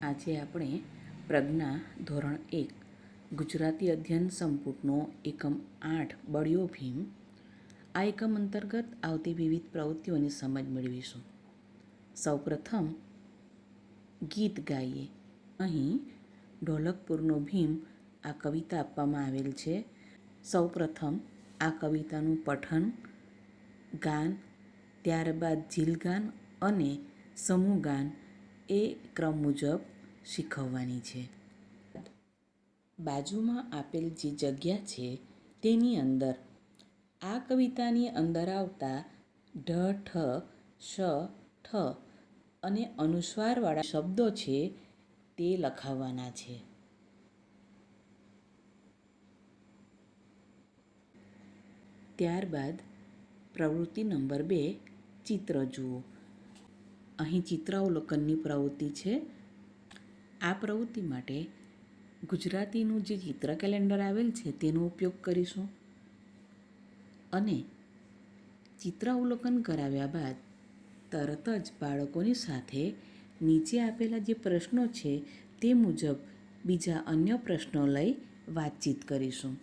આજે આપણે પ્રજ્ઞા ધોરણ 1 ગુજરાતી અધ્યયન સંપુટનો એકમ 8 બળ્યો ભીમ આ એકમ અંતર્ગત આવતી વિવિધ પ્રવૃત્તિઓની સમજ મેળવીશું. સૌપ્રથમ ગીત ગાઈએ. અહીં ઢોલકપુરનો ભીમ આ કવિતા આપવામાં આવેલ છે. સૌપ્રથમ આ કવિતાનું પઠન, ગાન, ત્યારબાદ જીલગાન અને સમૂહગાન એ ક્રમ મુજબ શીખવવાની છે. બાજુમાં આપેલ જે જગ્યા છે તેની અંદર આ કવિતાની અંદર આવતા ઢ, ઠ, શ, ઠ અને અનુસ્વારવાળા શબ્દો છે તે લખાવવાના છે. ત્યારબાદ પ્રવૃત્તિ નંબર 2 ચિત્ર જુઓ. અહીં ચિત્રાવલોકનની પ્રવૃત્તિ છે. આ પ્રવૃત્તિ માટે ગુજરાતીનું જે ચિત્ર કેલેન્ડર આવેલ છે તેનો ઉપયોગ કરીશું અને ચિત્રાવલોકન કરાવ્યા બાદ તરત જ બાળકોની સાથે નીચે આપેલા જે પ્રશ્નો છે તે મુજબ બીજા અન્ય પ્રશ્નો લઈ વાતચીત કરીશું.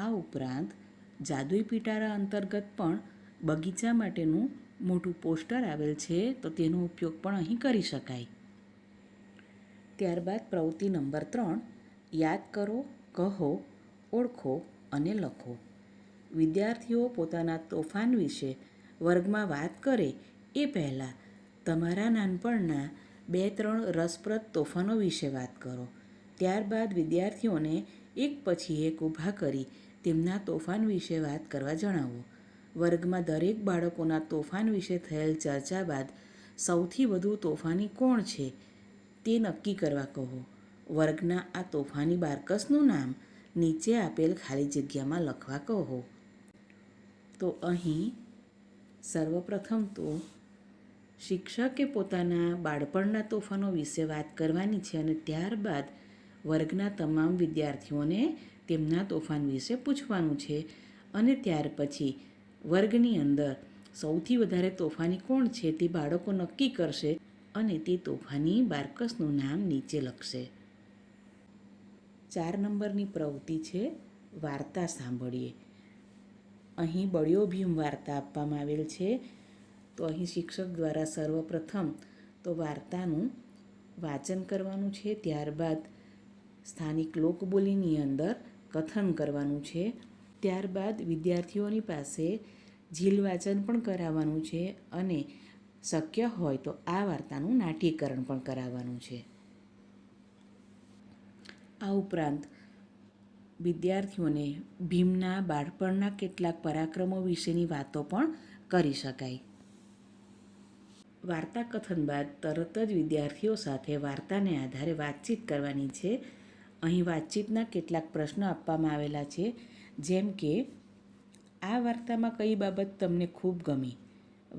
આ ઉપરાંત જાદુઈ પિટારા અંતર્ગત પણ બગીચા માટેનું મોટું પોસ્ટર આવેલ છે તો તેનો ઉપયોગ પણ અહીં કરી શકાય. ત્યારબાદ પ્રવૃત્તિ નંબર 3 યાદ કરો, કહો, ઓળખો અને લખો. વિદ્યાર્થીઓ પોતાના તોફાન વિશે વર્ગમાં વાત કરે એ પહેલાં તમારા નાનપણના 2-3 રસપ્રદ તોફાનો વિશે વાત કરો. ત્યારબાદ વિદ્યાર્થીઓને એક પછી એક ઊભા કરી તેમના તોફાન વિશે વાત કરવા જણાવો. વર્ગમાં દરેક બાળકોના તોફાન વિશે થયેલ ચર્ચા બાદ સૌથી વધુ તોફાની કોણ છે તે નક્કી કરવા કહો. વર્ગના આ તોફાની બારકસનું નામ નીચે આપેલ ખાલી જગ્યામાં લખવા કહો. તો અહીં સર્વપ્રથમ તો શિક્ષકે પોતાના બાળપણના તોફાનો વિશે વાત કરવાની છે અને ત્યારબાદ વર્ગના તમામ વિદ્યાર્થીઓને તેમના તોફાન વિશે પૂછવાનું છે અને ત્યાર પછી વર્ગની અંદર સૌથી વધારે તોફાની કોણ છે તે બાળકો નક્કી કરશે અને તે તોફાની બારકસનું નામ નીચે લખશે. 4 નંબરની પ્રવૃત્તિ છે વાર્તા સાંભળીએ. અહીં બળ્યો ભીમ વાર્તા આપવામાં આવેલ છે. તો અહીં શિક્ષક દ્વારા સર્વપ્રથમ તો વાર્તાનું વાચન કરવાનું છે. ત્યારબાદ સ્થાનિક લોકબોલીની અંદર કથન કરવાનું છે. ત્યારબાદ વિદ્યાર્થીઓની પાસે ઝીલ વાચન પણ કરાવવાનું છે અને શક્ય હોય તો આ વાર્તાનું નાટ્યીકરણ પણ કરાવવાનું છે. આ ઉપરાંત વિદ્યાર્થીઓને ભીમના બાળપણના કેટલાક પરાક્રમો વિશેની વાતો પણ કરી શકાય. વાર્તા કથન બાદ તરત જ વિદ્યાર્થીઓ સાથે વાર્તાને આધારે વાતચીત કરવાની છે. અહીં વાતચીતના કેટલાક પ્રશ્નો આપવામાં આવેલા છે, જેમ કે આ વાર્તામાં કઈ બાબત તમને ખૂબ ગમી?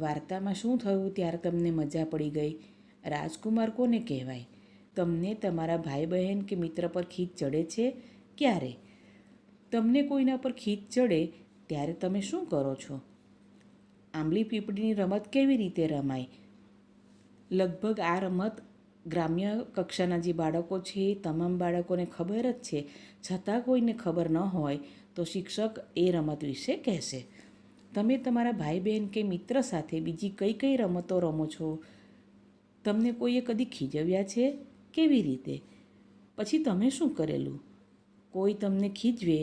વાર્તામાં શું થયું ત્યારે તમને મજા પડી ગઈ? રાજકુમાર કોને કહેવાય? તમને તમારા ભાઈ બહેન કે મિત્ર પર ખીજ ચડે છે? ક્યારે? તમને કોઈના પર ખીજ ચડે ત્યારે તમે શું કરો છો? આંબલી પીપળીની રમત કેવી રીતે રમાય? લગભગ આ રમત ગ્રામ્ય કક્ષાના જે બાળકો છે એ તમામ બાળકોને ખબર જ છે, છતાં કોઈને ખબર ન હોય તો શિક્ષક એ રમત વિશે કહેશે. તમે તમારા ભાઈ બહેન કે મિત્ર સાથે બીજી કઈ કઈ રમતો રમો છો? તમને કોઈએ કદી ખીજવ્યા છે? કેવી રીતે? પછી તમે શું કરેલું? કોઈ તમને ખીજવે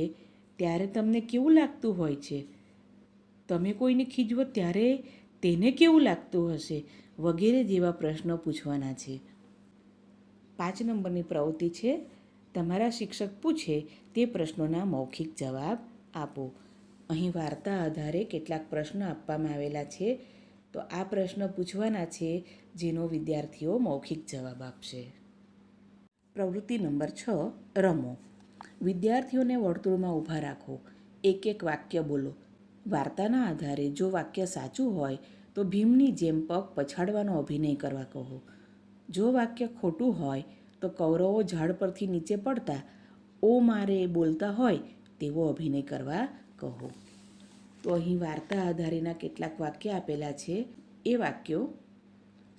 ત્યારે તમને કેવું લાગતું હોય છે? તમે કોઈને ખીજવો ત્યારે તેને કેવું લાગતું હશે? વગેરે જેવા પ્રશ્નો પૂછવાના છે. 5 નંબરની પ્રવૃત્તિ છે તમારા શિક્ષક પૂછે તે પ્રશ્નોના મૌખિક જવાબ આપો. અહીં વાર્તા આધારે કેટલાક પ્રશ્નો આપવામાં આવેલા છે. તો આ પ્રશ્ન પૂછવાના છે જેનો વિદ્યાર્થીઓ મૌખિક જવાબ આપશે. પ્રવૃત્તિ નંબર 6 રમો. વિદ્યાર્થીઓને વર્તુળમાં ઊભા રાખો. એક એક વાક્ય બોલો. વાર્તાના આધારે જો વાક્ય સાચું હોય તો ભીમની જેમ પગ પછાડવાનો અભિનય કરવા કહો. જો વાક્ય ખોટું હોય તો કૌરવો ઝાડ પરથી નીચે પડતા ઓ મારે બોલતા હોય તેવો અભિનય કરવા કહો. તો અહીં વાર્તા આધારેના કેટલાક વાક્ય આપેલા છે. એ વાક્યો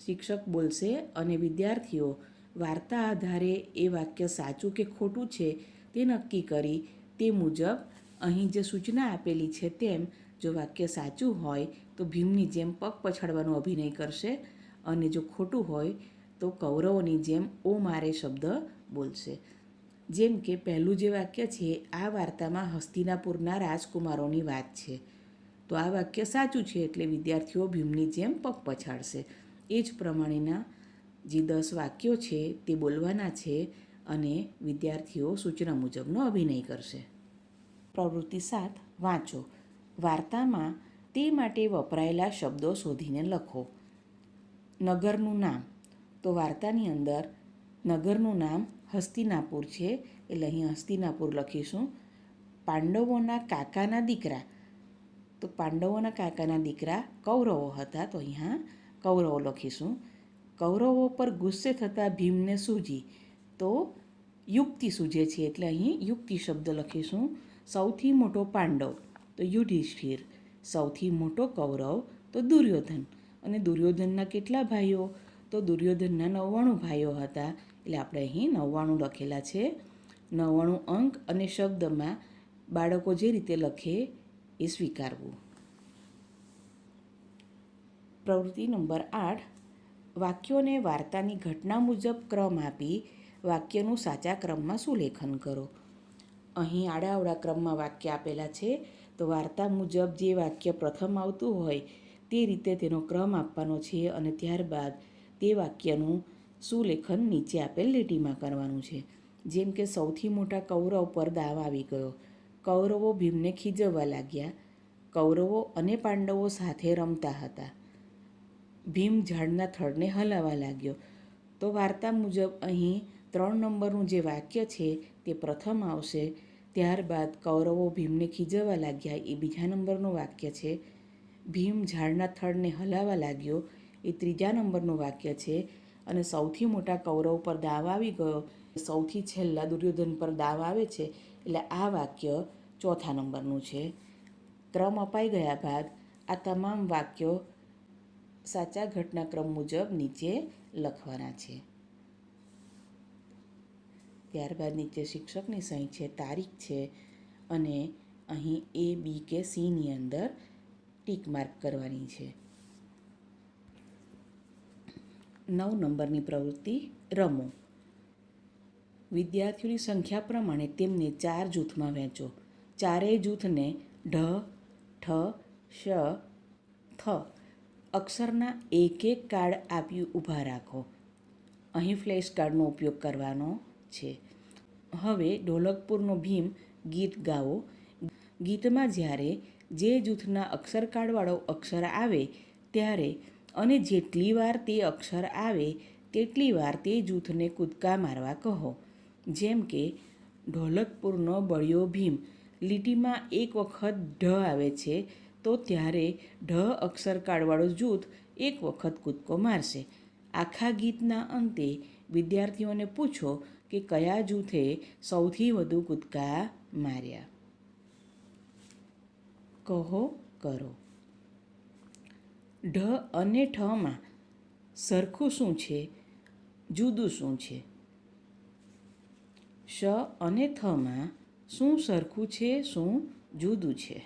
શિક્ષક બોલશે અને વિદ્યાર્થીઓ વાર્તા આધારે એ વાક્ય સાચું કે ખોટું છે તે નક્કી કરી તે મુજબ અહીં જે સૂચના આપેલી છે તેમ જો વાક્ય સાચું હોય તો ભીમની જેમ પગ પછાડવાનો અભિનય કરશે અને જો ખોટું હોય તો કૌરવોની જેમ ઓ મારે શબ્દ બોલશે. જેમ કે પહેલું જે વાક્ય છે આ વાર્તામાં હસ્તિનાપુરના રાજકુમારોની વાત છે, તો આ વાક્ય સાચું છે એટલે વિદ્યાર્થીઓ ભીમની જેમ પગ પછાડશે. એ જ પ્રમાણેના જે 10 વાક્યો છે તે બોલવાના છે અને વિદ્યાર્થીઓ સૂચના મુજબનો અભિનય કરશે. પ્રવૃત્તિ 7 વાંચો. વાર્તામાં તે માટે વપરાયેલા શબ્દો શોધીને લખો. નગરનું નામ, તો વાર્તાની અંદર નગરનું નામ હસ્તિનાપુર છે એટલે અહીં હસ્તિનાપુર લખીશું. પાંડવોના કાકાના દીકરા, તો પાંડવોના કાકાના દીકરા કૌરવો હતા, તો અહીંયા કૌરવો લખીશું. કૌરવો પર ગુસ્સે થતાં ભીમને સૂજી, તો યુક્તિ સૂજે છે એટલે અહીં યુક્તિ શબ્દ લખીશું. સૌથી મોટો પાંડવ તો યુધિષ્ઠિર, સૌથી મોટો કૌરવ તો દુર્યોધન, અને દુર્યોધનના કેટલા ભાઈઓ, તો દુર્યોધનના 99 ભાઈઓ હતા એટલે આપણે અહીં 99 લખેલા છે. 99 અંક અને શબ્દમાં બાળકો જે રીતે લખે એ સ્વીકારવું. પ્રવૃત્તિ નંબર 8 વાક્યોને વાર્તાની ઘટના મુજબ ક્રમ આપી વાક્યનું સાચા ક્રમમાં સુલેખન કરો. અહીં આડાઅવળા ક્રમમાં વાક્ય આપેલા છે, તો વાર્તા મુજબ જે વાક્ય પ્રથમ આવતું હોય તે રીતે તેનો ક્રમ આપવાનો છે અને ત્યારબાદ તે વાક્યનું સુલેખન નીચે આપેલ લીટીમાં કરવાનું છે. જેમ કે સૌથી મોટા કૌરવ પર દાવ આવી ગયો, કૌરવો ભીમને ખીજવવા લાગ્યા, કૌરવો અને પાંડવો સાથે રમતા હતા, ભીમ ઝાડના થડને હલાવવા લાગ્યો. તો વાર્તા મુજબ અહીં 3 નંબરનું જે વાક્ય છે તે પ્રથમ આવશે, ત્યારબાદ કૌરવો ભીમને ખીજવવા લાગ્યા એ બીજા નંબરનું વાક્ય છે, ભીમ ઝાડના થડને હલાવવા લાગ્યો એ ત્રીજા નંબરનું વાક્ય છે, અને સૌથી મોટા કૌરવ પર દાવ આવી ગયો, સૌથી છેલ્લા દુર્યોધન પર દાવ આવે છે એટલે આ વાક્ય ચોથા નંબરનું છે. ક્રમ અપાઈ ગયા બાદ આ તમામ વાક્યો સાચા ઘટનાક્રમ મુજબ નીચે લખવાના છે. ત્યારબાદ નીચે શિક્ષકની સહી છે, તારીખ છે અને અહીં A, B કે Cની અંદર ટીક માર્ક કરવાની છે. 9 નંબરની પ્રવૃત્તિ રમો. વિદ્યાર્થીઓની સંખ્યા પ્રમાણે તેમને 4 જૂથમાં વહેંચો. ચારેય જૂથને ઢ, ઠ, શ, થ અક્ષરના એક કાર્ડ આપી ઊભા રાખો. અહીં ફ્લેશ કાર્ડનો ઉપયોગ કરવાનો છે. હવે ઢોલકપુરનો ભીમ ગીત ગાવો. ગીતમાં જ્યારે જે જૂથના અક્ષર કાર્ડવાળો અક્ષર આવે ત્યારે અને જેટલી વાર તે અક્ષર આવે તેટલી વાર તે જૂથને કૂદકા મારવા કહો. જેમ કે ઢોલકપુરનો બળ્યો ભીમ, લીટીમાં એક વખત ઢ આવે છે તો ત્યારે ઢ અક્ષર કાર્ડવાળો જૂથ એક વખત કૂદકો મારશે. આખા ગીતના અંતે વિદ્યાર્થીઓને પૂછો કે કયા જૂથે સૌથી વધુ કૂદકા માર્યા. કહો, કરો. ઢ અને ઠમાં સરખું શું છે, જુદું શું છે? શ અને થમાં શું સરખું છે, શું જુદું છે?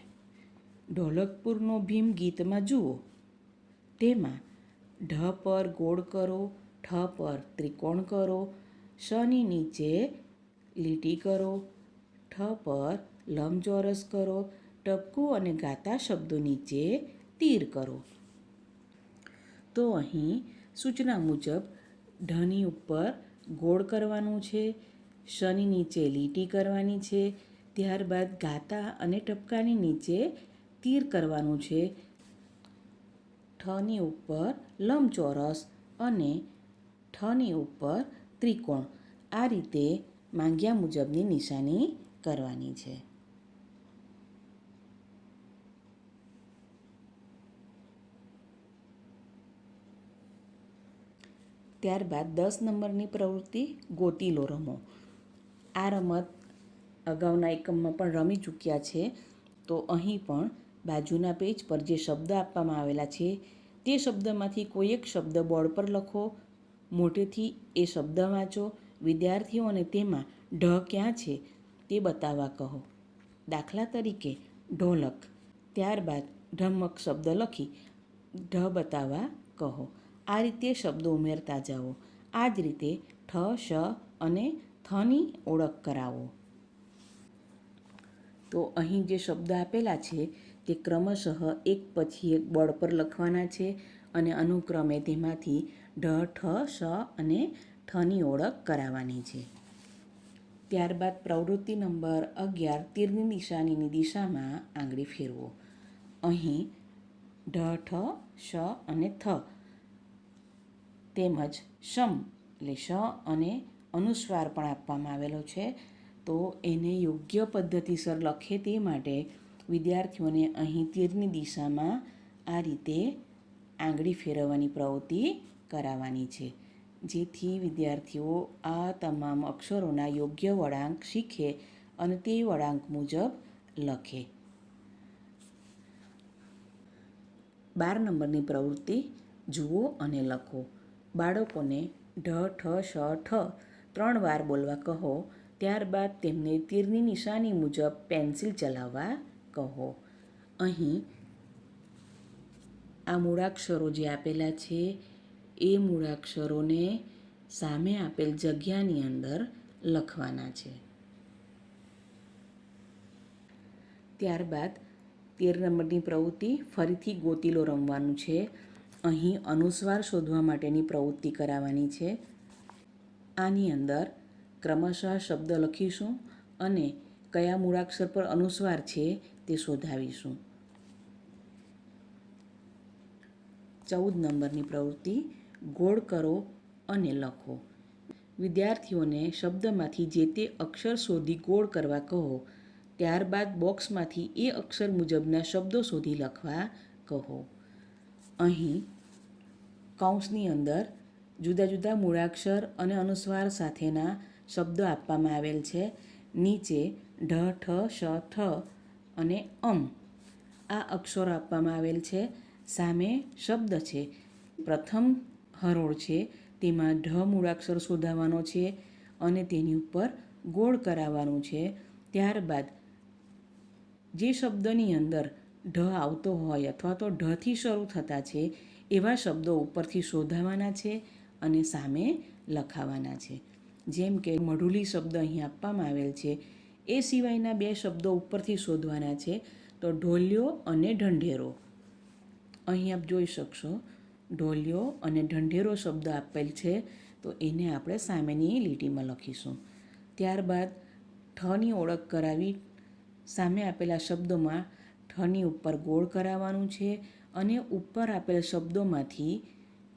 ઢોલકપુરનો ભીમ ગીતમાં જુઓ. તેમાં ઢ પર ગોળ કરો, ઠ પર ત્રિકોણ કરો, શની નીચે લીટી કરો, ઠ પર લંબચોરસ કરો, ટપકું અને ગાતા શબ્દો નીચે તીર કરો. તો અહીં સૂચના મુજબ ઢની ઉપર ગોળ કરવાનું છે, શની નીચે લીટી કરવાની છે, ત્યારબાદ ગાતા અને ટપકાની નીચે તીર કરવાનું છે, ઠની ઉપર લંબચોરસ અને ઠની ઉપર ત્રિકોણ. આ રીતે માંગ્યા મુજબની નિશાની કરવાની છે. ત્યારબાદ 10 નંબરની પ્રવૃત્તિ ગોતીલો રમો. આ રમત અગાઉના એકમમાં પણ રમી ચૂક્યા છે, તો અહીં પણ બાજુના પેજ પર જે શબ્દ આપવામાં આવેલા છે તે શબ્દમાંથી કોઈ એક શબ્દ બોર્ડ પર લખો. મોટેથી એ શબ્દ વાંચો. વિદ્યાર્થીઓને તેમાં ઢ ક્યાં છે તે બતાવવા કહો. દાખલા તરીકે ઢોલક. ત્યારબાદ ઢમક શબ્દ લખી ઢ બતાવવા કહો. આ રીતે શબ્દો ઉમેરતા જાઓ. આ જ રીતે ઠ, શ અને થની ઓળખ કરાવો. તો અહીં જે શબ્દ આપેલા છે તે ક્રમશઃ એક પછી એક બોર્ડ પર લખવાના છે અને અનુક્રમે તેમાંથી ઢ, ઠ, શ અને ઠની ઓળખ કરાવવાની છે. ત્યારબાદ પ્રવૃત્તિ નંબર 11 તીરની નિશાનીની દિશામાં આંગળી ફેરવો. અહીં ઢ, ઠ, શ અને થ તેમજ શમ એટલે શ અને અનુસ્વાર પણ આપવામાં આવેલો છે. તો એને યોગ્ય પદ્ધતિસર લખે તે માટે વિદ્યાર્થીઓને અહીં તીરની દિશામાં આ રીતે આંગળી ફેરવવાની પ્રવૃત્તિ કરાવવાની છે, જેથી વિદ્યાર્થીઓ આ તમામ અક્ષરોના યોગ્ય વળાંક શીખે અને તે વળાંક મુજબ લખે. 12 નંબરની પ્રવૃત્તિ જુઓ અને લખો. બાળકોને ઢ, ઠ, શ, ઠ 3 વાર બોલવા કહો. ત્યારબાદ તેમને તીરની નિશાની મુજબ પેન્સિલ ચલાવવા કહો. અહીં આ મૂળાક્ષરો જે આપેલા છે એ મૂળાક્ષરોને સામે આપેલ જગ્યાની અંદર લખવાના છે. ત્યારબાદ 13 નંબરની પ્રવૃત્તિ ફરીથી ગોતીલો રમવાનું છે. અહીં અનુસ્વાર શોધવા માટેની પ્રવૃત્તિ કરાવવાની છે. આની અંદર ક્રમશઃ શબ્દ લખીશું અને કયા મૂળાક્ષર પર અનુસ્વાર છે તે શોધાવીશું. 14 નંબરની પ્રવૃત્તિ ગોળ કરો અને લખો. વિદ્યાર્થીઓને શબ્દમાંથી જે તે અક્ષર શોધી ગોળ કરવા કહો. ત્યારબાદ બોક્સમાંથી એ અક્ષર મુજબના શબ્દો શોધી લખવા કહો. અહીં કૌંસની અંદર જુદા જુદા મૂળાક્ષર અને અનુસ્વાર સાથેના શબ્દો આપવામાં આવેલ છે. નીચે ઢ, ઠ, શ, ઠ અને આ અક્ષરો આપવામાં આવેલ છે. સામે શબ્દ છે. પ્રથમ હરોળ છે તેમાં ઢ મૂળાક્ષર શોધાવવાનો છે અને તેની ઉપર ગોળ કરાવવાનું છે. ત્યારબાદ જે શબ્દની અંદર ઢ આવતો હોય અથવા તો ઢથી શરૂ થતા છે એવા શબ્દો ઉપરથી શોધાવાના છે અને સામે લખાવાના છે. જેમ કે મઢુલી શબ્દ અહીં આપવામાં આવેલ છે. એ સિવાયના 2 શબ્દો ઉપરથી શોધવાના છે. તો ઢોલિયો અને ઢંઢેરો. અહીં આપ જોઈ શકશો ઢોલિયો અને ઢંઢેરો શબ્દ આપેલ છે, તો એને આપણે સામેની લીટીમાં લખીશું. ત્યારબાદ ઠની ઓળખ કરાવી સામે આપેલા શબ્દોમાં ઠની ઉપર ગોળ કરાવવાનું છે અને ઉપર આપેલ શબ્દોમાંથી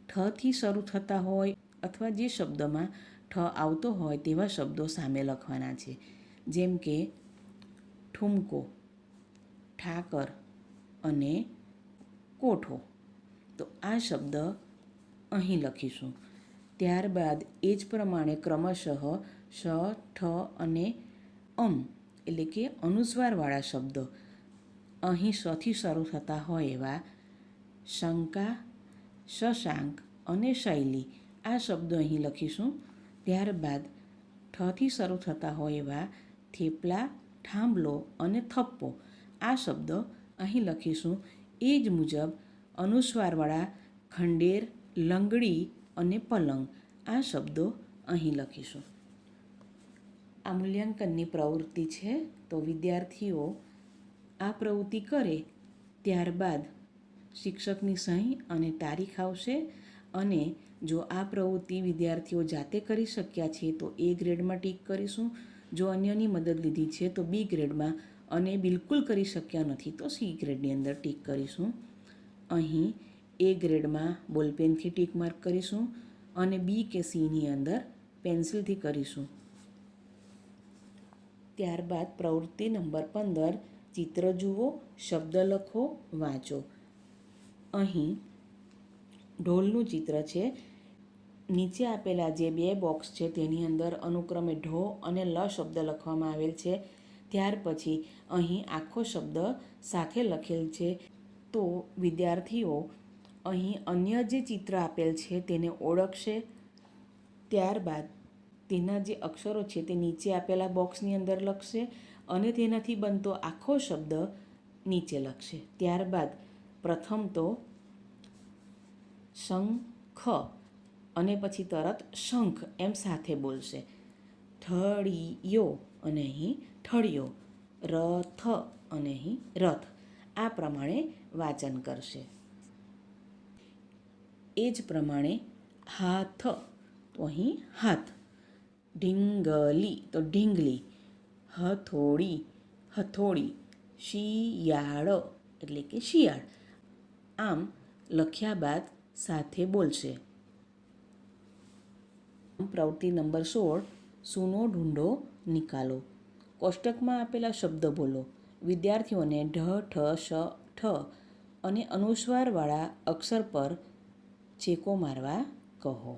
ઠથી શરૂ થતા હોય અથવા જે શબ્દમાં ઠ આવતો હોય તેવા શબ્દો સામે લખવાના છે. જેમ કે ઠુમકો, ઠાકર અને કોઠો. તો આ શબ્દ અહીં લખીશું. ત્યારબાદ એ જ પ્રમાણે ક્રમશઃ શ, ઠ અને એટલે કે અનુસ્વારવાળા શબ્દો અહીં શથી શરૂ થતા હોય એવા શંકા, શશાંક અને શૈલી આ શબ્દો અહીં લખીશું. ત્યારબાદ ઠથી શરૂ થતા હોય એવા થેપલા, થાંભલો અને થપ્પો આ શબ્દો અહીં લખીશું. એ જ મુજબ અનુસ્વારવાળા ખંડેર, લંગડી અને પલંગ આ શબ્દો અહીં લખીશું. આ મૂલ્યાંકનની પ્રવૃત્તિ છે. તો વિદ્યાર્થીઓ આ પ્રવૃત્તિ કરે ત્યારબાદ શિક્ષકની સહી અને તારીખ આવશે અને જો આ પ્રવૃત્તિ વિદ્યાર્થીઓ જાતે કરી શક્યા છે તો A ગ્રેડમાં ટીક કરીશું. જો અન્યની મદદ લીધી છે તો B ગ્રેડમાં અને બિલકુલ કરી શક્યા નથી તો C ગ્રેડની અંદર ટીક કરીશું. અહીં A ગ્રેડમાં બોલપેનથી ટીક માર્ક કરીશું અને B કે Cની અંદર પેન્સિલથી કરીશું. ત્યારબાદ પ્રવૃત્તિ નંબર 15 ચિત્ર જુઓ, શબ્દ લખો, વાંચો. અહીં ઢોલનું ચિત્ર છે. નીચે આપેલા જે 2 બોક્સ છે તેની અંદર અનુક્રમે ઢો અને લ શબ્દ લખવામાં આવેલ છે. ત્યાર પછી અહીં આખો શબ્દ સાથે લખેલ છે. તો વિદ્યાર્થીઓ અહીં અન્ય જે ચિત્ર આપેલ છે તેને ઓળખશે ત્યારબાદ તેના જે અક્ષરો છે તે નીચે આપેલા બોક્સની અંદર લખશે અને તેનાથી બનતો આખો શબ્દ નીચે લખશે. ત્યારબાદ પ્રથમ તો શંખ અને પછી તરત શંખ એમ સાથે બોલશે. ઠળિયો અને અહીં ઠળિયો, રથ અને અહીં રથ, આ પ્રમાણે વાંચન કરશે. એ જ પ્રમાણે હાથ તો અહીં હાથ, ઢીંગલી તો ઢીંગલી, હથોડી હથોડી, શિયાળ એટલે કે શિયાળ. આમ લખ્યા બાદ સાથે બોલશે. પ્રવૃત્તિ નંબર 16, સૂનો ઢૂંઢો નિકાલો. કોષ્ટકમાં આપેલા શબ્દ બોલો. વિદ્યાર્થીઓને ઢ, ઠ, શ, ઠ અને અનુસ્વારવાળા અક્ષર પર ચેકો મારવા કહો.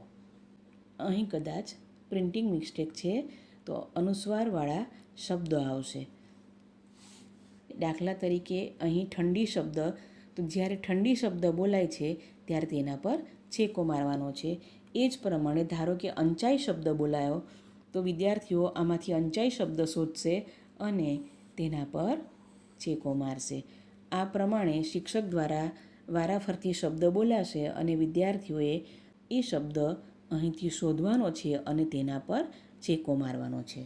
અહીં કદાચ પ્રિન્ટિંગ મિસ્ટેક છે, તો અનુસ્વારવાળા શબ્દો આવશે. દાખલા તરીકે અહીં ઠંડી શબ્દ, તો જ્યારે ઠંડી શબ્દ બોલાય છે ત્યારે તેના પર ચેકો મારવાનો છે. એ જ પ્રમાણે ધારો કે અંચાઈ શબ્દ બોલાયો, તો વિદ્યાર્થીઓ આમાંથી અંચાઈ શબ્દ શોધશે અને તેના પર ચેકો મારશે. આ પ્રમાણે શિક્ષક દ્વારા વારાફરતી શબ્દ બોલાશે અને વિદ્યાર્થીઓએ એ શબ્દ અહીંથી શોધવાનો છે અને તેના પર ચેકો મારવાનો છે.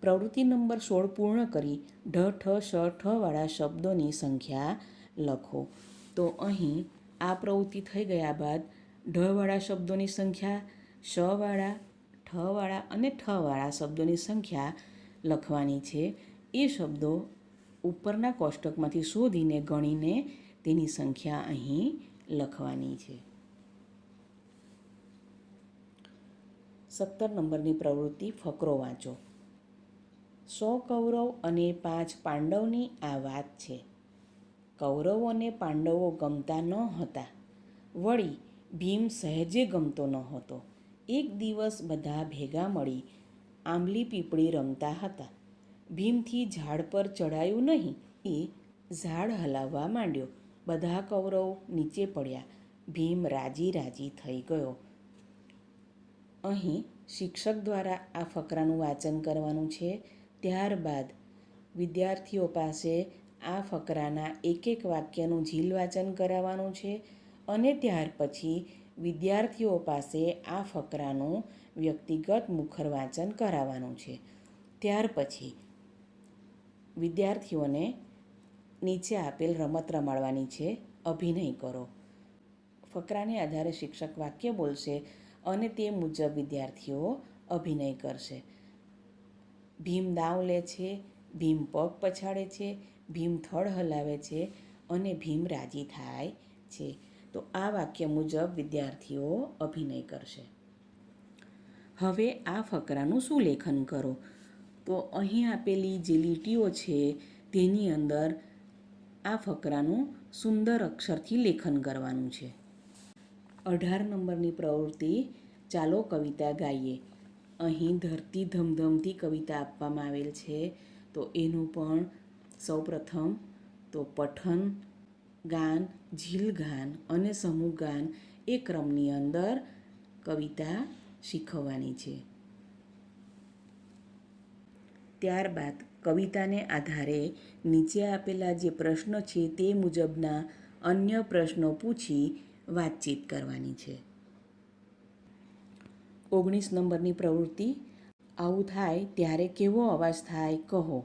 પ્રવૃત્તિ નંબર 16 પૂર્ણ કરી ઢ, ઠ, શ, ઠ વાળા શબ્દોની સંખ્યા લખો. તો અહીં આ પ્રવૃત્તિ થઈ ગયા બાદ ઢ વાળા શબ્દોની સંખ્યા, શ વાળા, ઠ વાળા અને ઠ વાળા શબ્દોની સંખ્યા લખવાની છે. એ શબ્દો ઉપરના કોષ્ટકમાંથી શોધીને ગણીને તેની સંખ્યા અહીં લખવાની છે. 17 નંબરની પ્રવૃત્તિ ફકરો વાંચો. 100 કૌરવ અને 5 પાંડવની આ વાત છે. કૌરવોને પાંડવો ગમતા ન હતા. વળી ભીમ સહેજે ગમતો ન હતો. એક દિવસ બધા ભેગા મળી આંબલી પીપળી રમતા હતા. ભીમથી ઝાડ પર ચડાયું નહીં. એ ઝાડ હલાવવા માંડ્યો. બધા કૌરવ નીચે પડ્યા. ભીમ રાજી રાજી થઈ ગયો. અહીં શિક્ષક દ્વારા આ ફકરાનું વાંચન કરવાનું છે. ત્યારબાદ વિદ્યાર્થીઓ પાસે આ ફકરાના એક એક વાક્યનું ઝીલ વાંચન કરાવવાનું છે અને ત્યાર પછી વિદ્યાર્થીઓ પાસે આ ફકરાનું વ્યક્તિગત મુખર વાંચન કરાવવાનું છે. ત્યાર પછી વિદ્યાર્થીઓને નીચે આપેલ રમત રમાડવાની છે. અભિનય કરો. ફકરાને આધારે શિક્ષક વાક્ય બોલશે અને તે મુજબ વિદ્યાર્થીઓ અભિનય કરશે. ભીમ દાવ લે છે, ભીમ પગ પછાડે છે, ભીમ થડ હલાવે છે અને ભીમ રાજી થાય છે. તો આ વાક્ય મુજબ વિદ્યાર્થીઓ અભિનય કરશે. હવે આ ફકરાનું સુલેખન કરો. તો અહીં આપેલી જે લીટીઓ છે તેની અંદર આ ફકરાનું સુંદર અક્ષરથી લેખન કરવાનું છે. 18 નંબરની પ્રવૃત્તિ ચાલો કવિતા ગાઈએ. અહીં ધરતી ધમધમતી કવિતા આપવામાં આવેલ છે. તો એનું પણ સૌપ્રથમ તો પઠન, ગાન, ઝીલ ગાન અને સમૂહ ગાન એ ક્રમની અંદર કવિતા શીખવવાની છે. ત્યારબાદ કવિતાને આધારે નીચે આપેલા જે પ્રશ્નો છે તે મુજબના અન્ય પ્રશ્નો પૂછી વાતચીત કરવાની છે. 19 નંબરની પ્રવૃત્તિ આવું થાય ત્યારે કેવો અવાજ થાય કહો.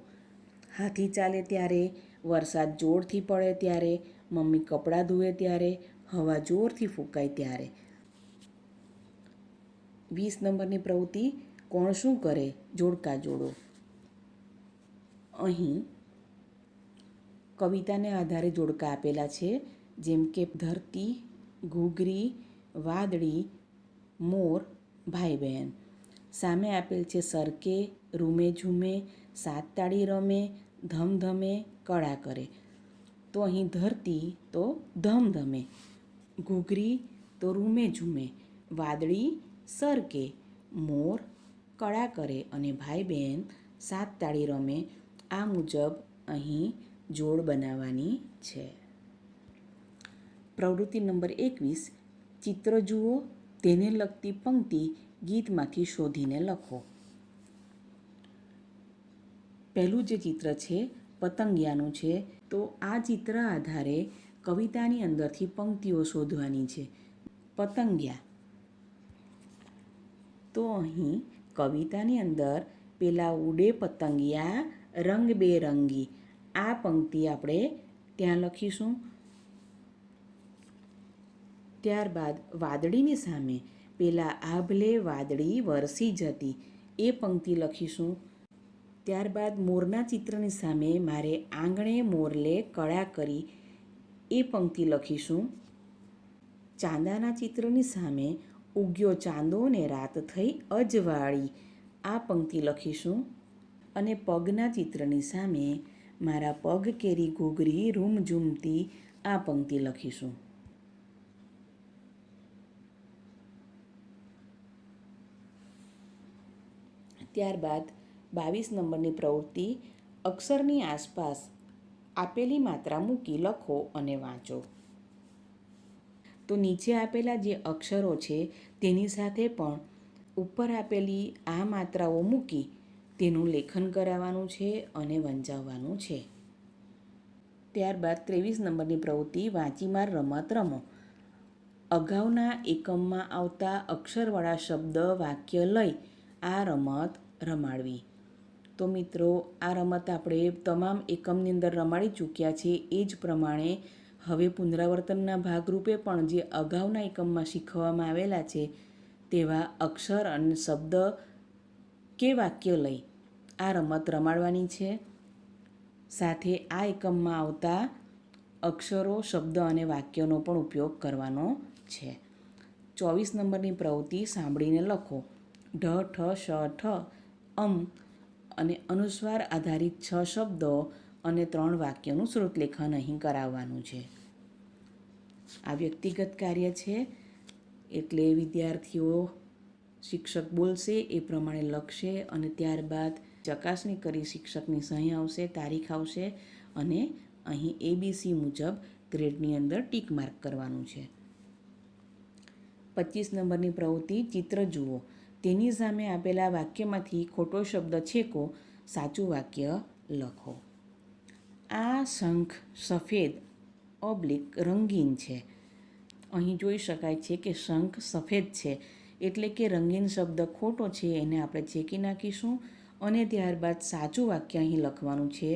હાથી ચાલે ત્યારે, વરસાદ જોરથી પડે ત્યારે, મમ્મી કપડાં ધુએ ત્યારે, હવા જોરથી ફૂંકાય ત્યારે. 20 નંબરની પ્રવૃત્તિ કોણ શું કરે જોડકા જોડો. અહીં કવિતાને આધારે જોડકા આપેલા છે, જેમ કે ધરતી, ઘૂઘરી, વાદળી, મોર, ભાઈ બહેન. સામે આપેલ છે સરકે, રૂમે ઝૂમે, સાત તાળી રમે, ધમધમે, કળા કરે. તો અહીં ધરતી તો ધમધમે, ઘૂઘરી તો રૂમે ઝૂમે, વાદળી સરકે, મોર કળા કરે અને ભાઈ બહેન સાત તાળી રમે. આ મુજબ અહીં જોડ બનાવવાની છે. પ્રવૃત્તિ નંબર 21 ચિત્ર જુઓ તેને લગતી પંક્તિ ગીતમાંથી શોધીને લખો. પહેલું જે ચિત્ર છે પતંગિયાનું છે. તો આ ચિત્ર આધારે કવિતાની અંદરથી પંક્તિઓ શોધવાની છે. પતંગિયા. તો અહીં કવિતાની અંદર પેલા ઉડે પતંગિયા રંગબેરંગી, આ પંક્તિ આપણે ત્યાં લખીશું. ત્યારબાદ વાદળીની સામે પેલા આભલે વાદળી વરસી જતી, એ પંક્તિ લખીશું. ત્યારબાદ મોરના ચિત્રની સામે મારે આંગણે મોરલે કળા કરી, એ પંક્તિ લખીશું. ચાંદાના ચિત્રની સામે ઉગ્યો ચાંદો ને રાત થઈ અજવાળી, આ પંક્તિ લખીશું. અને પગના ચિત્રની સામે મારા પગ કેરી ઘૂઘરી રૂમઝૂમતી, આ પંક્તિ લખીશું. ત્યારબાદ 22 નંબરની પ્રવૃત્તિ, અક્ષરની આસપાસ આપેલી માત્રા મૂકી લખો અને વાંચો. તો નીચે આપેલા જે અક્ષરો છે તેની સાથે પણ ઉપર આપેલી આ માત્રાઓ મૂકી તેનું લેખન કરાવવાનું છે અને વંચાવવાનું છે. ત્યારબાદ 23 નંબરની પ્રવૃત્તિ, વાંચીમાર રમત રમો. અગાઉના એકમમાં આવતા અક્ષરવાળા શબ્દ વાક્ય લઈ આ રમત રમાડવી. તો મિત્રો, આ રમત આપણે તમામ એકમની અંદર રમાડી ચૂક્યા છે. એ જ પ્રમાણે હવે પુનરાવર્તનના ભાગરૂપે પણ જે અગાઉના એકમમાં શીખવવામાં આવેલા છે તેવા અક્ષર અને શબ્દ કે વાક્ય લઈ આ રમત રમાડવાની છે. સાથે આ એકમમાં આવતા અક્ષરો, શબ્દ અને વાક્યોનો પણ ઉપયોગ કરવાનો છે. 24 નંબરની પ્રવૃત્તિ, સાંભળીને લખો. ઢ, ઠ, શ, ઠ, અને અનુસ્વાર આધારિત 6 શબ્દો અને 3 વાક્યોનું શ્રુતલેખન અહીં કરાવવાનું છે. આ વ્યક્તિગત કાર્ય છે, એટલે વિદ્યાર્થીઓ શિક્ષક બોલશે એ પ્રમાણે લખશે અને ત્યારબાદ ચકાસણી કરી શિક્ષકની સહી આવશે, તારીખ આવશે અને અહીં ABC મુજબ ગ્રેડની અંદર ટીક માર્ક કરવાનું છે. 25 નંબરની પ્રવૃત્તિ, ચિત્ર જુઓ. તેની સામે આપેલા વાક્યમાંથી ખોટો શબ્દ છેકો, સાચું વાક્ય લખો. આ શંખ સફેદ / રંગીન છે. અહીં જોઈ શકાય છે કે શંખ સફેદ છે, એટલે કે રંગીન શબ્દ ખોટો છે, એને આપણે ચેકી નાખીશું અને ત્યારબાદ સાચું વાક્ય અહીં લખવાનું છે.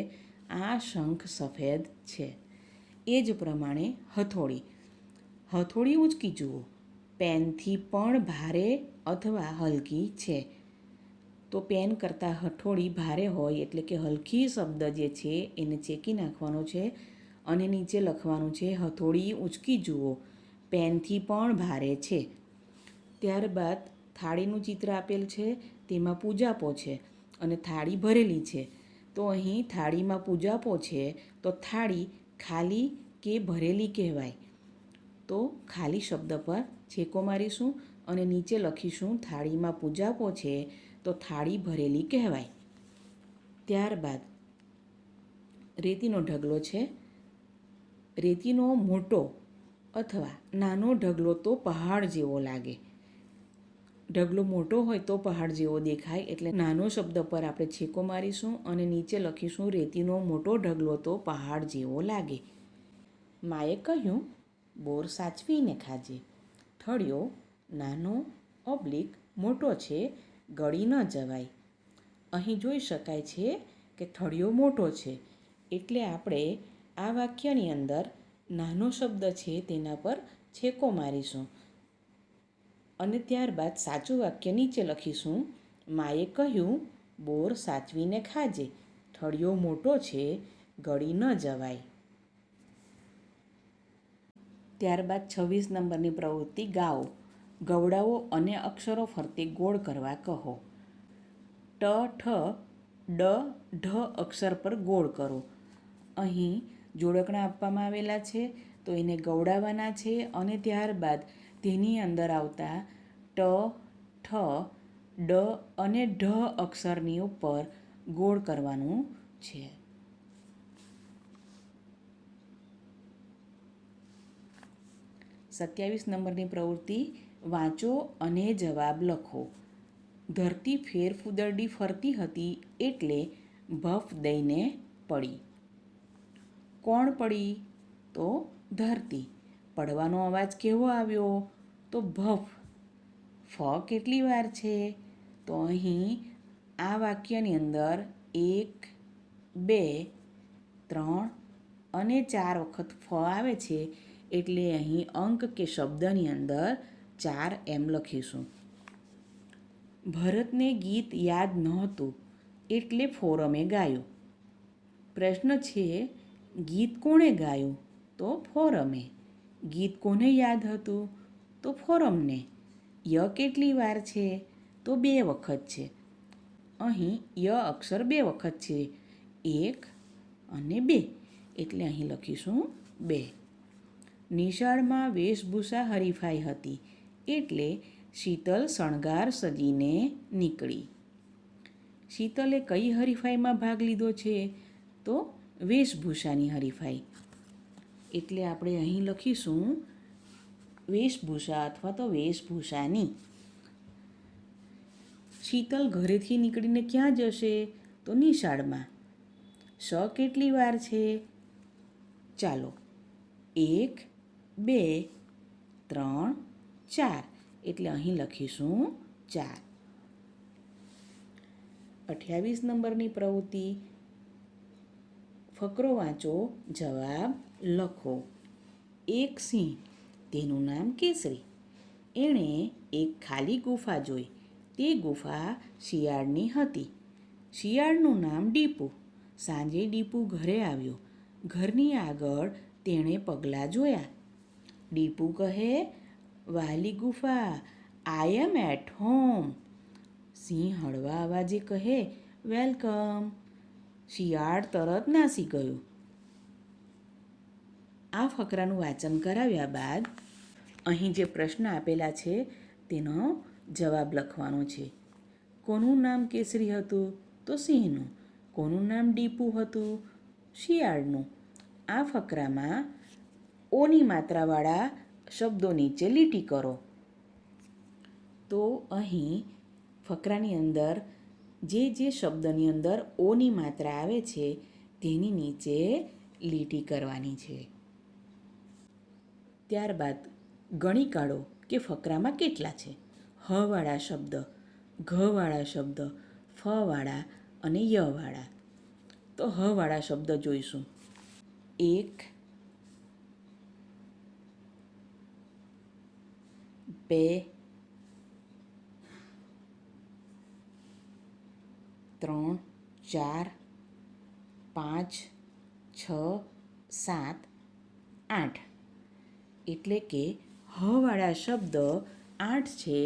આ શંખ સફેદ છે. એ જ પ્રમાણે હથોડી. હથોડી ઊંચકી જુઓ. પેનથી પણ ભારે અથવા હલકી છે. તો પેન કરતાં હથોડી ભારે હોય એટલે કે હલકી શબ્દ જે છે એને ચેકી નાખવાનો છે અને નીચે લખવાનું છે હથોડી ઊંચકી જુઓ, પેનથી પણ ભારે છે. ત્યારબાદ થાળીનું ચિત્ર આપેલ છે, તેમાં પૂજાપો છે અને થાળી ભરેલી છે. તો અહીં થાળીમાં પૂજાપો છે તો થાળી ખાલી કે ભરેલી કહેવાય. તો ખાલી શબ્દ પર છેકો મારીશું અને નીચે લખીશું થાળીમાં પૂજાપો છે તો થાળી ભરેલી કહેવાય. ત્યારબાદ રેતીનો ઢગલો છે. રેતીનો મોટો અથવા નાનો ઢગલો તો પહાડ જેવો લાગે. ઢગલો મોટો હોય તો પહાડ જેવો દેખાય, એટલે નાનો શબ્દ પર આપણે છેકો મારીશું અને નીચે લખીશું રેતીનો મોટો ઢગલો તો પહાડ જેવો લાગે. માએ કહ્યું, બોર સાચવીને ખાજે. ઠળિયો નાનો / મોટો છે, ગળી ન જવાય. અહીં જોઈ શકાય છે કે ઠળિયો મોટો છે, એટલે આપણે આ વાક્યની અંદર નાનો શબ્દ છે તેના પર છેકો મારીશું અને ત્યારબાદ સાચું વાક્ય નીચે લખીશું. માએ કહ્યું, બોર સાચવીને ખાજે. ઠળિયો મોટો છે, ગળી ન જવાય. ત્યારબાદ 26 નંબરની પ્રવૃત્તિ, ગાઓ. ગવડાઓ અને અક્ષરો ફરતે ગોળ કરવા કહો. ટ, ઠ, ડ, ઢ અક્ષર પર ગોળ કરો. અહીં જોડકણા આપવામાં આવેલા છે તો એને ગવડાવવાના છે અને ત્યારબાદ તેની અંદર આવતા ટ, ઠ, ડ અને ઢ અક્ષરની ઉપર ગોળ કરવાનું છે. સત્યાવીસ નંબરની પ્રવૃત્તિ, વાંચો અને જવાબ લખો. ધરતી ફેરફૂદરડી ફરતી હતી એટલે ભફ દઈને પડી. કોણ પડી? તો ધરતી. પડવાનો અવાજ કેવો આવ્યો? તો ભફ. ફ કેટલી વાર છે? તો અહીં આ વાક્યની અંદર 1, 2, 3 અને 4 વખત ફ આવે છે એટલે અહીં અંક કે શબ્દની અંદર 4 એમ લખીશું. ભરતને ગીત યાદ નહોતું એટલે ફોરમે ગાયું. પ્રશ્ન છે, ગીત કોણે ગાયું? તો ફોરમે. ગીત કોને યાદ હતું? તો ફોરમને. ય કેટલી વાર છે? તો 2 વખત છે. અહીં ય અક્ષર 2 વખત છે, 1 અને 2 એટલે અહીં લખીશું 2. નિશાળમાં વેશભૂષા હરીફાઈ હતી એટલે શીતલ શણગાર સજીને નીકળી. શીતલે કઈ હરીફાઈમાં ભાગ લીધો છે? તો વેશભૂષાની હરીફાઈ. એટલે આપણે અહીં લખીશું વેશભૂષા અથવા તો વેશભૂષાની. શીતલ ઘરેથી નીકળીને ક્યાં જશે? તો નિશાળમાં. શ કેટલી વાર છે? ચાલો 1, 2, 3, 4 એટલે અહીં લખીશું 4. 28 નંબરની પ્રવૃત્તિ ફકરો વાંચો, જવાબ લખો. એક સિંહ, તેનું નામ કેસરી. એણે એક ખાલી ગુફા જોઈ. તે ગુફા શિયાળની હતી. શિયાળનું નામ ડીપુ. સાંજે ડીપુ ઘરે આવ્યો. ઘરની આગળ તેણે પગલાં જોયા. ડીપુ કહે, વાલી ગુફા, આઈ એમ એટ હોમ. સિંહ હળવા અવાજે કહે, વેલકમ. શિયાળ તરત નાસી ગયો. આ ફકરાનું વાંચન કરાવ્યા બાદ અહીં જે પ્રશ્ન આપેલા છે તેનો જવાબ લખવાનો છે. કોનું નામ કેસરી હતું? તો સિંહનું. કોનું નામ ડીપુ હતું? શિયાળનું. આ ફકરામાં ઓની માત્રાવાળા શબ્દો નીચે લીટી કરો. તો અહીં ફકરાની અંદર જે શબ્દની અંદર ઓની માત્રા આવે છે તેની નીચે લીટી કરવાની છે. ત્યારબાદ ગણી કાઢો કે ફકરામાં કેટલા છે. હવાળા શબ્દ, ઘવાળા શબ્દ, ફવાળા અને યવાળા. તો હવાળા શબ્દ જોઈશું. 1, 2, 3, 4, 5, 6, 7, 8 એટલે કે હવાળા શબ્દ 8 છે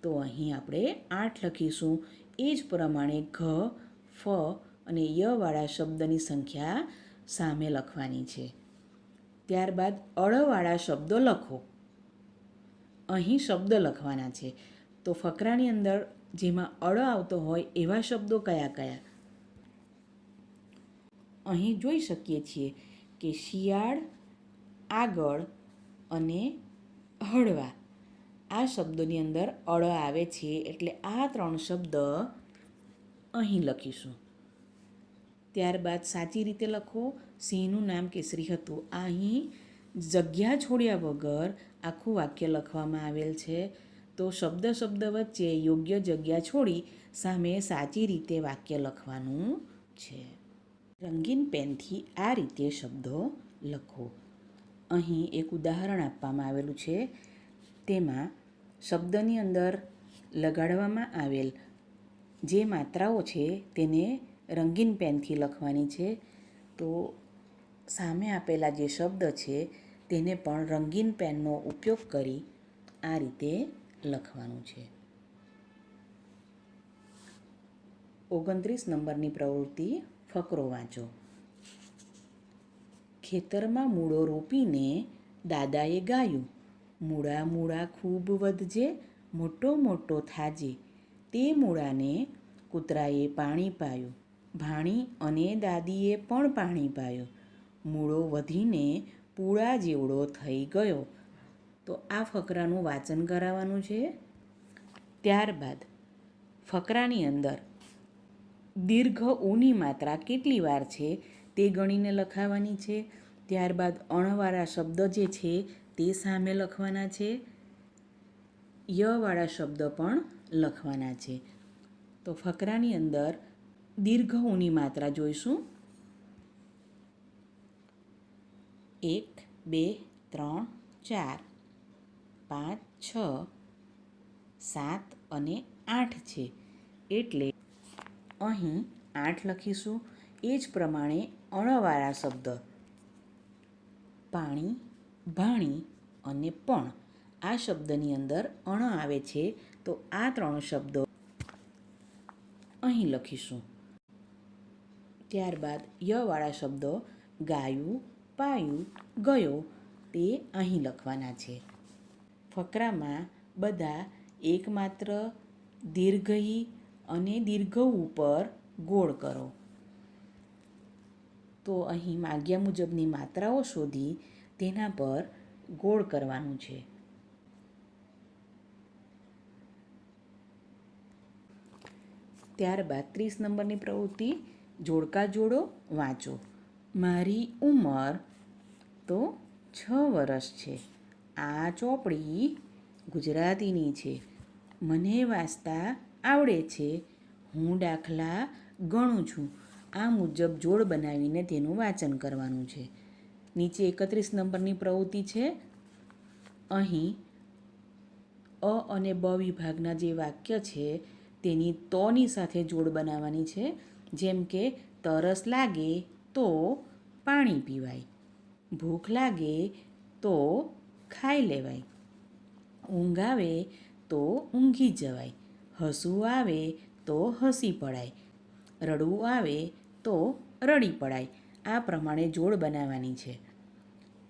તો અહીં આપણે 8 લખીશું. એ જ પ્રમાણે ઘ, ફ અને યવાળા શબ્દની સંખ્યા સામે લખવાની છે. ત્યારબાદ અળવાળા શબ્દો લખો. અહીં શબ્દ લખવાના છે. તો ફકરાની અંદર જેમાં અળ આવતો હોય એવા શબ્દો કયા કયા? અહીં જોઈ શકીએ છીએ કે શિયાળ, આગળ અને હળવા આ શબ્દોની અંદર અળ આવે છે એટલે આ 3 શબ્દ અહીં લખીશું. ત્યારબાદ સાચી રીતે લખો. સિંહનું નામ કેસરી હતું. અહીં જગ્યા છોડ્યા વગર આખું વાક્ય લખવામાં આવેલ છે. તો શબ્દ વચ્ચે યોગ્ય જગ્યા છોડી સામે સાચી રીતે વાક્ય લખવાનું છે. રંગીન પેનથી આ રીતે શબ્દો લખો. અહીં એક ઉદાહરણ આપવામાં આવેલું છે. તેમાં શબ્દની અંદર લગાડવામાં આવેલ જે માત્રાઓ છે તેને રંગીન પેનથી લખવાની છે. તો સામે આપેલા જે શબ્દ છે તેને પણ રંગીન પેનનો ઉપયોગ કરી આ રીતે લખવાનું છે. 29 નંબરની પ્રવૃત્તિ ફકરો વાંચો. ખેતરમાં મૂળો રોપીને દાદાએ ગાયું, મૂળા મૂળા ખૂબ વધજે, મોટો મોટો થાજે. તે મૂળાને કૂતરાએ પાણી પાયું, ભાણી અને દાદીએ પણ પાણી પાયું. મૂળો વધીને પૂળા જેવડો થઈ ગયો. તો આ ફકરાનું વાંચન કરાવવાનું છે. ત્યારબાદ ફકરાની અંદર દીર્ઘ ઉની માત્રા કેટલી વાર છે તે ગણીને લખાવવાની છે. ત્યારબાદ અણવાળા શબ્દ જે છે તે સામે લખવાના છે. યવાળા શબ્દ પણ લખવાના છે. તો ફકરાની અંદર દીર્ઘ ઉની માત્રા જોઈશું. 1, 2, 3, 4, 5, 6, 7 અને 8 છે. એટલે અહીં 8 લખીશું. એ જ પ્રમાણે અણવાળા શબ્દ પાણી, ભાણી અને પણ આ શબ્દની અંદર અણ આવે છે, તો આ 3 શબ્દો અહીં લખીશું. ત્યારબાદ યવાળા શબ્દો ગાયું, પાયું, ગયો તે અહીં લખવાના છે. ફકરામાં બધા એકમાત્ર દીર્ઘઈ અને દીર્ઘ ઉપર ગોળ કરો. તો અહીં માગ્યા મુજબની માત્રાઓ શોધી તેના પર ગોળ કરવાનું છે. ત્યારબાદ 30 નંબરની પ્રવૃત્તિ જોડકા જોડો વાંચો. મારી ઉંમર તો 6 વર્ષ છે. આ ચોપડી ગુજરાતીની છે. મને વાંચતા આવડે છે. હું દાખલા ગણું છું. આ મુજબ જોડ બનાવીને તેનું વાંચન કરવાનું છે. નીચે 31 નંબરની પ્રવૃત્તિ છે. અહીં અ અને બ વિભાગના જે વાક્ય છે તેની તોની સાથે જોડ બનાવવાની છે. જેમ કે તરસ લાગે તો પાણી પીવાય, ભૂખ લાગે તો ખાઈ લેવાય, ઊંઘ આવે તો ઊંઘી જવાય, હસવું આવે તો હસી પડાય, રડવું આવે તો રડી પડાય. આ પ્રમાણે જોડ બનાવવાની છે.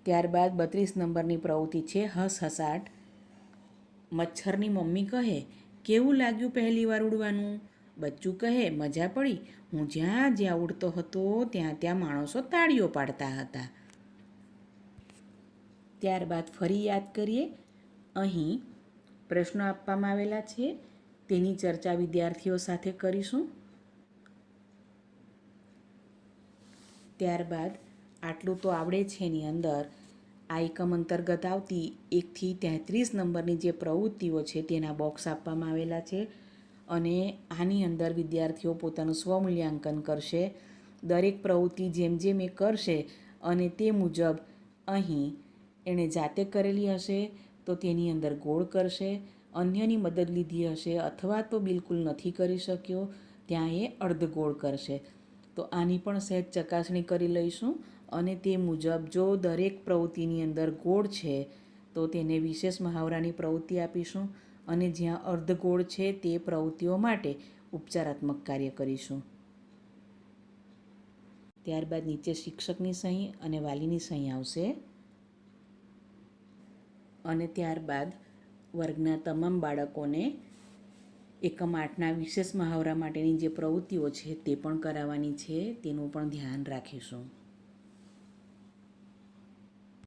ત્યારબાદ 32 નંબરની પ્રવૃત્તિ છે હસહસાટ. મચ્છરની મમ્મી કહે, કેવું લાગ્યું પહેલી વાર ઉડવાનું? બચ્ચું કહે, મજા પડી. હું જ્યાં જ્યાં ઉડતો હતો ત્યાં માણસો તાળીઓ પાડતા હતા. ત્યારબાદ ફરી યાદ કરીએ. અહીં પ્રશ્નો આપવામાં આવેલા છે, તેની ચર્ચા વિદ્યાર્થીઓ સાથે કરીશું. ત્યારબાદ આટલું તો આવડે છે એની અંદર આ એકમ અંતર્ગત આવતી 1 થી 33 નંબરની જે પ્રવૃત્તિઓ છે તેના બોક્સ આપવામાં આવેલા છે અને આની અંદર વિદ્યાર્થીઓ પોતાનું સ્વમૂલ્યાંકન કરશે. દરેક પ્રવૃત્તિ જેમ જેમ એ કરશે અને તે મુજબ અહીં એણે જાતે કરેલી હશે તો તેની અંદર ગોળ કરશે. અન્યની મદદ લીધી હશે અથવા તો બિલકુલ નથી કરી શક્યો ત્યાં એ અર્ધગોળ કરશે. તો આની પણ સહેજ ચકાસણી કરી લઈશું અને તે મુજબ જો દરેક પ્રવૃત્તિની અંદર ગોળ છે તો તેને વિશેષ મહાવરાની પ્રવૃત્તિ આપીશું અને જ્યાં અર્ધગોળ છે તે પ્રવૃત્તિઓ માટે ઉપચારાત્મક કાર્ય કરીશું. ત્યારબાદ નીચે શિક્ષકની સહી અને વાલીની સહી આવશે અને ત્યારબાદ વર્ગના તમામ બાળકોને એકમ 8ના વિશેષ મહાવરા માટેની જે પ્રવૃત્તિઓ છે તે પણ કરાવવાની છે, તેનું પણ ધ્યાન રાખીશું.